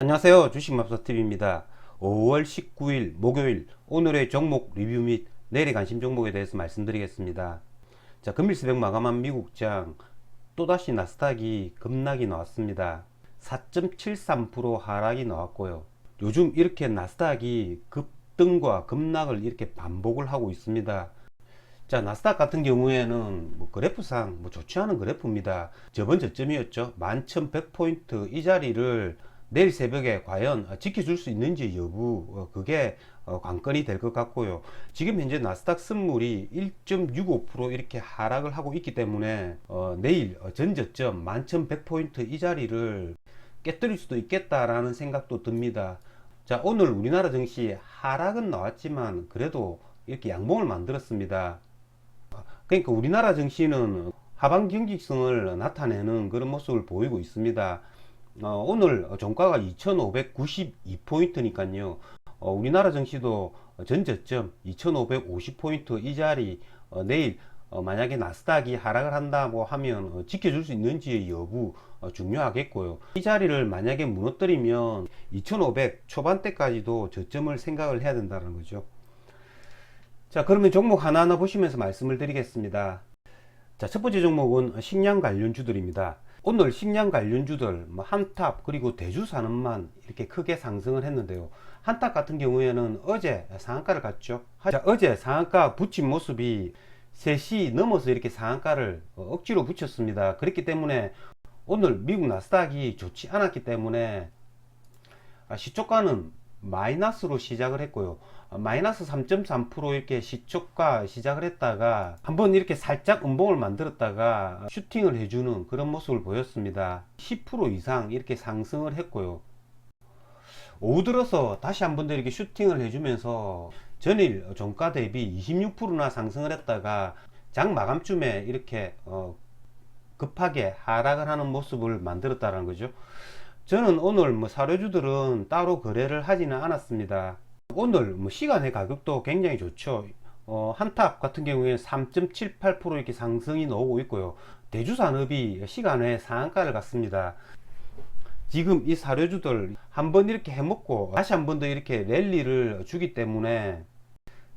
안녕하세요. 주식맘사TV입니다. 5월 19일 목요일 오늘의 종목 리뷰 및 내일의 관심 종목에 대해서 말씀드리겠습니다. 자, 금일 새벽 마감한 미국장 또다시 나스닥이 급락이 나왔습니다. 4.73% 하락이 나왔고요. 요즘 이렇게 나스닥이 급등과 급락을 이렇게 반복을 하고 있습니다. 자, 나스닥 같은 경우에는 그래프상 좋지 않은 그래프입니다. 저번 저점이었죠. 11,100포인트 이 자리를 내일 새벽에 과연 지켜줄 수 있는지 여부, 그게 관건이 될 것 같고요. 지금 현재 나스닥 선물이 1.65% 이렇게 하락을 하고 있기 때문에 내일 전저점 11,100포인트 이 자리를 깨뜨릴 수도 있겠다라는 생각도 듭니다. 자, 오늘 우리나라 증시 하락은 나왔지만 그래도 이렇게 양봉을 만들었습니다. 그러니까 우리나라 증시는 하방 경직성을 나타내는 그런 모습을 보이고 있습니다. 오늘 종가가 2592포인트니까요. 우리나라 증시도 전저점 2550포인트 이 자리 내일 만약에 나스닥이 하락을 한다고 하면 지켜줄 수 있는지의 여부 중요하겠고요. 이 자리를 만약에 무너뜨리면 2500 초반대까지도 저점을 생각을 해야 된다는 거죠. 자, 그러면 종목 하나하나 보시면서 말씀을 드리겠습니다. 자, 첫 번째 종목은 식량 관련주들입니다. 오늘 식량 관련주들 한탑 그리고 대주산업만 이렇게 크게 상승을 했는데요. 한탑 같은 경우에는 어제 상한가를 갔죠. 자, 어제 상한가 붙인 모습이 3시 넘어서 이렇게 상한가를 억지로 붙였습니다. 그렇기 때문에 오늘 미국 나스닥이 좋지 않았기 때문에 시초가는 마이너스로 시작을 했고요. 마이너스 3.3% 이렇게 시초가 시작을 했다가 한번 이렇게 살짝 음봉을 만들었다가 슈팅을 해주는 그런 모습을 보였습니다. 10% 이상 이렇게 상승을 했고요. 오후 들어서 다시 한번 더 이렇게 슈팅을 해주면서 전일 종가 대비 26%나 상승을 했다가 장 마감쯤에 이렇게 급하게 하락을 하는 모습을 만들었다는 거죠. 저는 오늘 사료주들은 따로 거래를 하지는 않았습니다. 오늘 시간의 가격도 굉장히 좋죠. 한탑 같은 경우에는 3.78% 이렇게 상승이 나오고 있고요. 대주산업이 시간에 상한가를 갔습니다. 지금 이 사료주들 한번 이렇게 해먹고 다시 한번 더 이렇게 랠리를 주기 때문에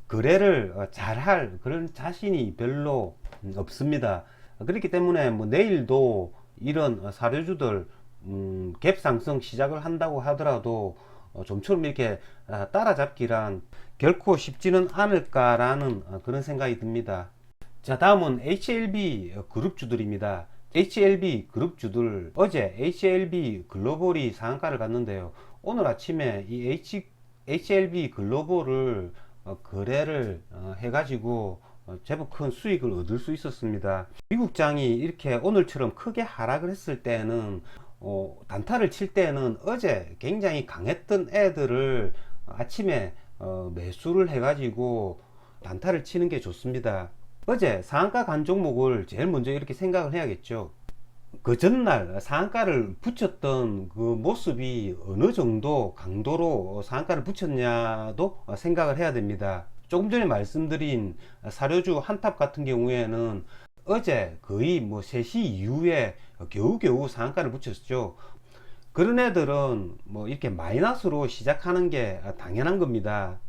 거래를 잘할 그런 자신이 별로 없습니다. 그렇기 때문에 내일도 이런 사료주들 갭 상승 시작을 한다고 하더라도 좀처럼 이렇게 따라잡기란 결코 쉽지는 않을까라는 그런 생각이 듭니다. 자, 다음은 HLB 그룹주들입니다. HLB 그룹주들 어제 HLB 글로벌이 상한가를 갔는데요. 오늘 아침에 이 HLB 글로벌을 거래를 해가지고 제법 큰 수익을 얻을 수 있었습니다. 미국장이 이렇게 오늘처럼 크게 하락을 했을 때는 단타를 칠 때는 어제 굉장히 강했던 애들을 아침에 매수를 해가지고 단타를 치는 게 좋습니다. 어제 상한가 간 종목을 제일 먼저 이렇게 생각을 해야겠죠. 그 전날 상한가를 붙였던 그 모습이 어느 정도 강도로 상한가를 붙였냐도 생각을 해야 됩니다. 조금 전에 말씀드린 사료주 한탑 같은 경우에는 어제 거의 3시 이후에 겨우겨우 상한가를 붙였죠. 그런 애들은 이렇게 마이너스로 시작하는 게 당연한 겁니다.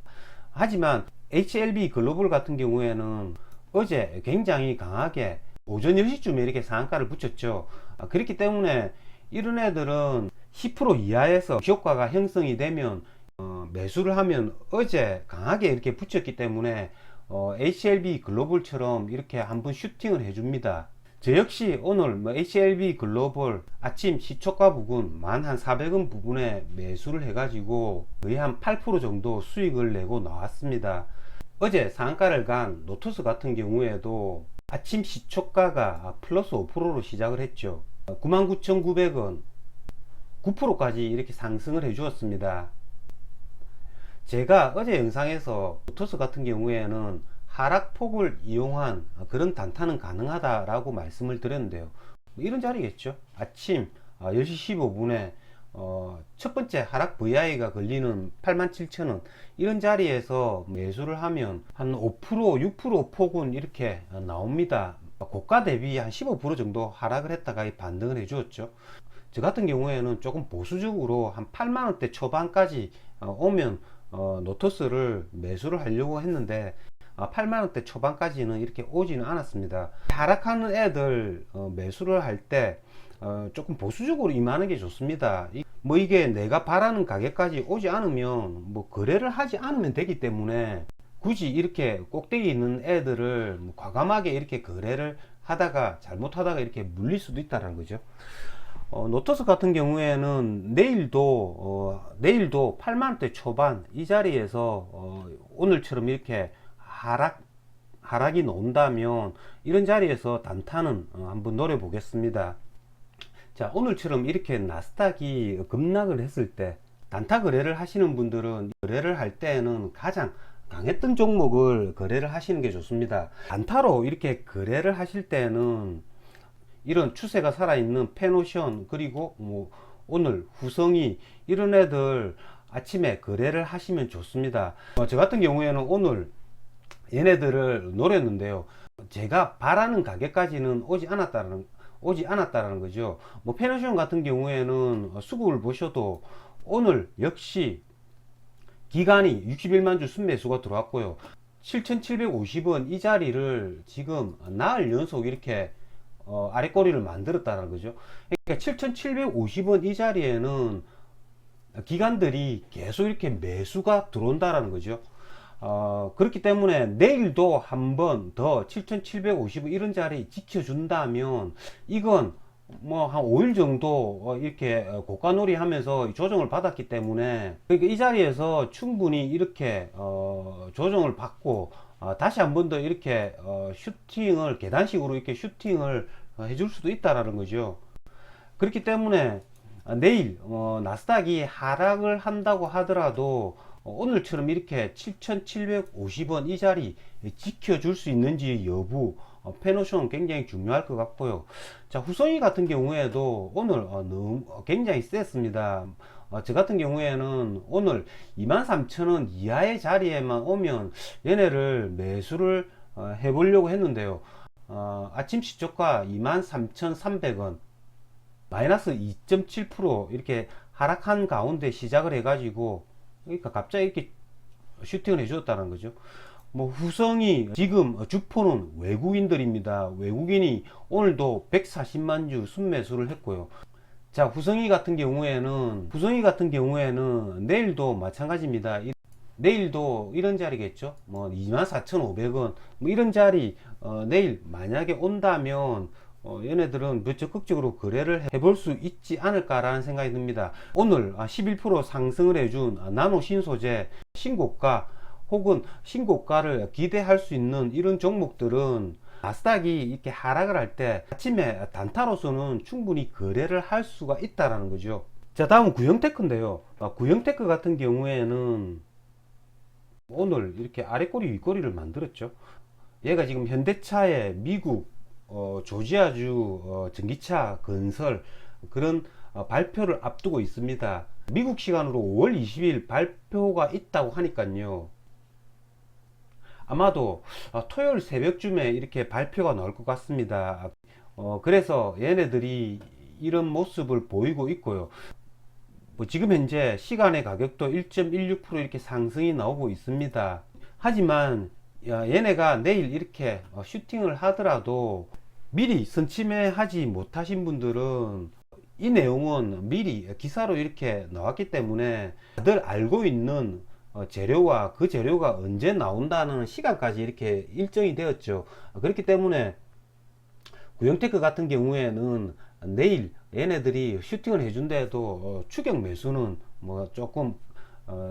하지만 HLB 글로벌 같은 경우에는 어제 굉장히 강하게 오전 10시쯤에 이렇게 상한가를 붙였죠. 그렇기 때문에 이런 애들은 10% 이하에서 시효과가 형성이 되면 매수를 하면 어제 강하게 이렇게 붙였기 때문에 HLB 글로벌처럼 이렇게 한번 슈팅을 해줍니다. 저 역시 오늘 HLB 글로벌 아침 시초가 부근 11,400원 부분에 매수를 해가지고 거의 한 8% 정도 수익을 내고 나왔습니다. 어제 상한가를 간 노토스 같은 경우에도 아침 시초가가 플러스 5%로 시작을 했죠. 99,900원 9%까지 이렇게 상승을 해 주었습니다. 제가 어제 영상에서 노토스 같은 경우에는 하락폭을 이용한 그런 단타는 가능하다라고 말씀을 드렸는데요. 이런 자리겠죠. 아침 10시 15분에 첫 번째 하락 VI가 걸리는 87,000원 이런 자리에서 매수를 하면 한 5% 6% 폭은 이렇게 나옵니다. 고가 대비 한 15% 정도 하락을 했다가 반등을 해 주었죠. 저 같은 경우에는 조금 보수적으로 한 8만원대 초반까지 오면 노토스를 매수를 하려고 했는데 8만원대 초반까지는 이렇게 오지는 않았습니다. 하락하는 애들 매수를 할 때 조금 보수적으로 임하는 게 좋습니다. 뭐 이게 내가 바라는 가격까지 오지 않으면 뭐 거래를 하지 않으면 되기 때문에 굳이 이렇게 꼭대기 있는 애들을 뭐 과감하게 이렇게 거래를 하다가 잘못하다가 이렇게 물릴 수도 있다는 거죠. 노토스 같은 경우에는 내일도 8만원대 초반 이 자리에서 오늘처럼 이렇게 하락이 나온다면 이런 자리에서 단타는 한번 노려 보겠습니다. 자, 오늘처럼 이렇게 나스닥이 급락을 했을 때 단타 거래를 하시는 분들은 거래를 할 때는 가장 강했던 종목을 거래를 하시는 게 좋습니다. 단타로 이렇게 거래를 하실 때는 이런 추세가 살아있는 페노션 그리고 뭐 오늘 후성이 이런 애들 아침에 거래를 하시면 좋습니다. 저 같은 경우에는 오늘 얘네들을 노렸는데요, 제가 바라는 가격까지는 오지 않았다라는 거죠. 뭐 페노션 같은 경우에는 수급을 보셔도 오늘 역시 기간이 61만 주 순매수가 들어왔고요, 7,750원 이 자리를 지금 나흘 연속 이렇게 아래꼬리를 만들었다는 거죠. 그러니까 7,750원 이 자리에는 기관들이 계속 이렇게 매수가 들어온다라는 거죠. 그렇기 때문에 내일도 한 번 더 7,750원 이런 자리 지켜준다면 이건 뭐 한 5일 정도 이렇게 고가놀이 하면서 조정을 받았기 때문에, 그러니까 이 자리에서 충분히 이렇게 조정을 받고 다시 한 번 더 이렇게 슈팅을 계단식으로 이렇게 슈팅을 해줄 수도 있다라는 거죠. 그렇기 때문에 내일 나스닥이 하락을 한다고 하더라도 오늘처럼 이렇게 7,750원 이 자리 지켜줄 수 있는지 여부, 페노션 굉장히 중요할 것 같고요. 자, 후성이 같은 경우에도 오늘 굉장히 셌습니다. 저 같은 경우에는 오늘 23,000원 이하의 자리에만 오면 얘네를 매수를 해보려고 했는데요, 아침 시초가 23,300원 마이너스 2.7% 이렇게 하락한 가운데 시작을 해가지고, 그러니까 갑자기 이렇게 슈팅을 해주었다는 거죠. 뭐 후성이 지금 주포는 외국인들입니다. 외국인이 오늘도 140만 주 순매수를 했고요. 자, 후성이 같은 경우에는 내일도 마찬가지입니다. 내일도 이런 자리겠죠. 뭐 24,500원 뭐 이런 자리 내일 만약에 온다면 얘네들은 적극적으로 거래를 해볼 수 있지 않을까라는 생각이 듭니다. 오늘 11% 상승을 해준 나노 신소재 신고가 혹은 신고가를 기대할 수 있는 이런 종목들은 나스닥이 이렇게 하락을 할 때 아침에 단타로서는 충분히 거래를 할 수가 있다라는 거죠. 자, 다음은 구형테크인데요, 구형테크 같은 경우에는 오늘 이렇게 아래꼬리 윗꼬리를 만들었죠. 얘가 지금 현대차의 미국 조지아주 전기차 건설 그런 발표를 앞두고 있습니다. 미국 시간으로 5월 20일 발표가 있다고 하니까요, 아마도 토요일 새벽쯤에 이렇게 발표가 나올 것 같습니다. 그래서 얘네들이 이런 모습을 보이고 있고요. 뭐 지금 현재 시간의 가격도 1.16% 이렇게 상승이 나오고 있습니다. 하지만 얘네가 내일 이렇게 슈팅을 하더라도 미리 선침해하지 못하신 분들은 이 내용은 미리 기사로 이렇게 나왔기 때문에 다들 알고 있는 재료와 그 재료가 언제 나온다는 시간까지 이렇게 일정이 되었죠. 그렇기 때문에 구형테크 같은 경우에는 내일 얘네들이 슈팅을 해준데도 추격 매수는 뭐 조금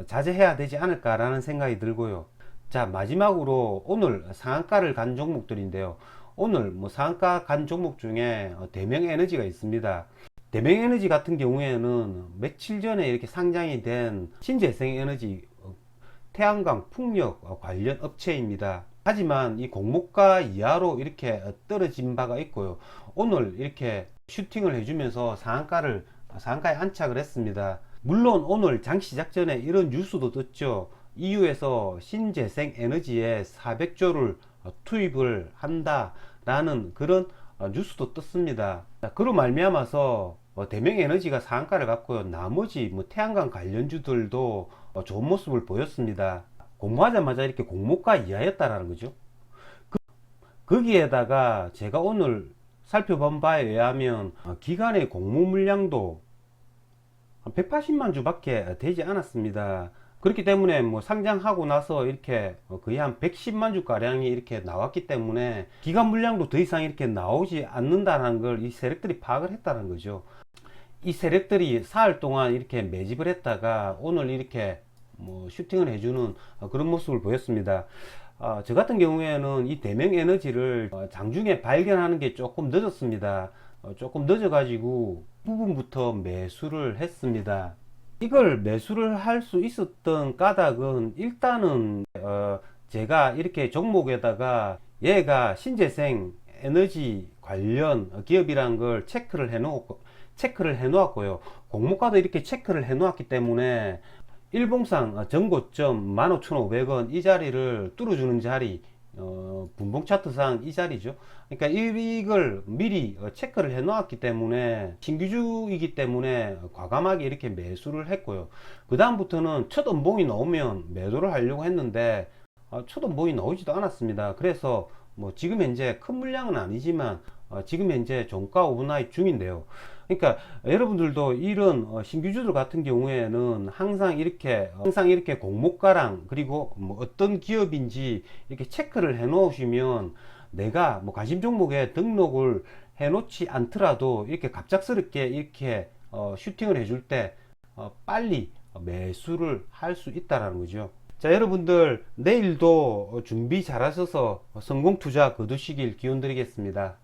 자제해야 되지 않을까라는 생각이 들고요. 자, 마지막으로 오늘 상한가를 간 종목들인데요, 오늘 뭐 상한가 간 종목 중에 대명에너지가 있습니다. 대명에너지 같은 경우에는 며칠 전에 이렇게 상장이 된 신재생에너지 태양광 풍력 관련 업체입니다. 하지만 이 공모가 이하로 이렇게 떨어진 바가 있고요, 오늘 이렇게 슈팅을 해주면서 상한가에 안착을 했습니다. 물론 오늘 장 시작 전에 이런 뉴스도 떴죠. EU에서 신재생에너지에 400조를 투입을 한다라는 그런 뉴스도 떴습니다. 그로 말미암아서 대명에너지가 상한가를 갔고요. 나머지 뭐 태양광 관련주들도 좋은 모습을 보였습니다. 공모하자마자 이렇게 공모가 이하였다라는 거죠. 거기에다가 제가 오늘 살펴본 바에 의하면 기간의 공모 물량도 180만 주밖에 되지 않았습니다. 그렇기 때문에 뭐 상장하고 나서 이렇게 거의 한 110만 주 가량이 이렇게 나왔기 때문에 기간 물량도 더 이상 이렇게 나오지 않는다는 걸 이 세력들이 파악을 했다는 거죠. 이 세력들이 사흘 동안 이렇게 매집을 했다가 오늘 이렇게 뭐 슈팅을 해주는 그런 모습을 보였습니다. 저 같은 경우에는 이 대명 에너지를 장중에 발견하는 게 조금 늦었습니다. 조금 늦어가지고 부분부터 매수를 했습니다. 이걸 매수를 할 수 있었던 까닭은 일단은 제가 이렇게 종목에다가 얘가 신재생 에너지 관련 기업이란 걸 체크를 해 놓았고요. 공모가도 이렇게 체크를 해 놓았기 때문에 일봉상 전고점 15,500원 이 자리를 뚫어주는 자리, 분봉 차트상 이 자리죠. 그러니까 이걸 미리 체크를 해 놓았기 때문에 신규주이기 때문에 과감하게 이렇게 매수를 했고요. 그 다음부터는 첫 음봉이 나오면 매도를 하려고 했는데 첫 음봉이 나오지도 않았습니다. 그래서 뭐 지금 현재 큰 물량은 아니지만 지금 현재 종가 오버나잇 중인데요. 그러니까 여러분들도 이런 신규주들 같은 경우에는 항상 이렇게 공모가랑 그리고 뭐 어떤 기업인지 이렇게 체크를 해 놓으시면 내가 뭐 관심 종목에 등록을 해 놓지 않더라도 이렇게 갑작스럽게 이렇게 슈팅을 해줄 때 빨리 매수를 할 수 있다라는 거죠. 자, 여러분들 내일도 준비 잘 하셔서 성공 투자 거두시길 기원 드리겠습니다.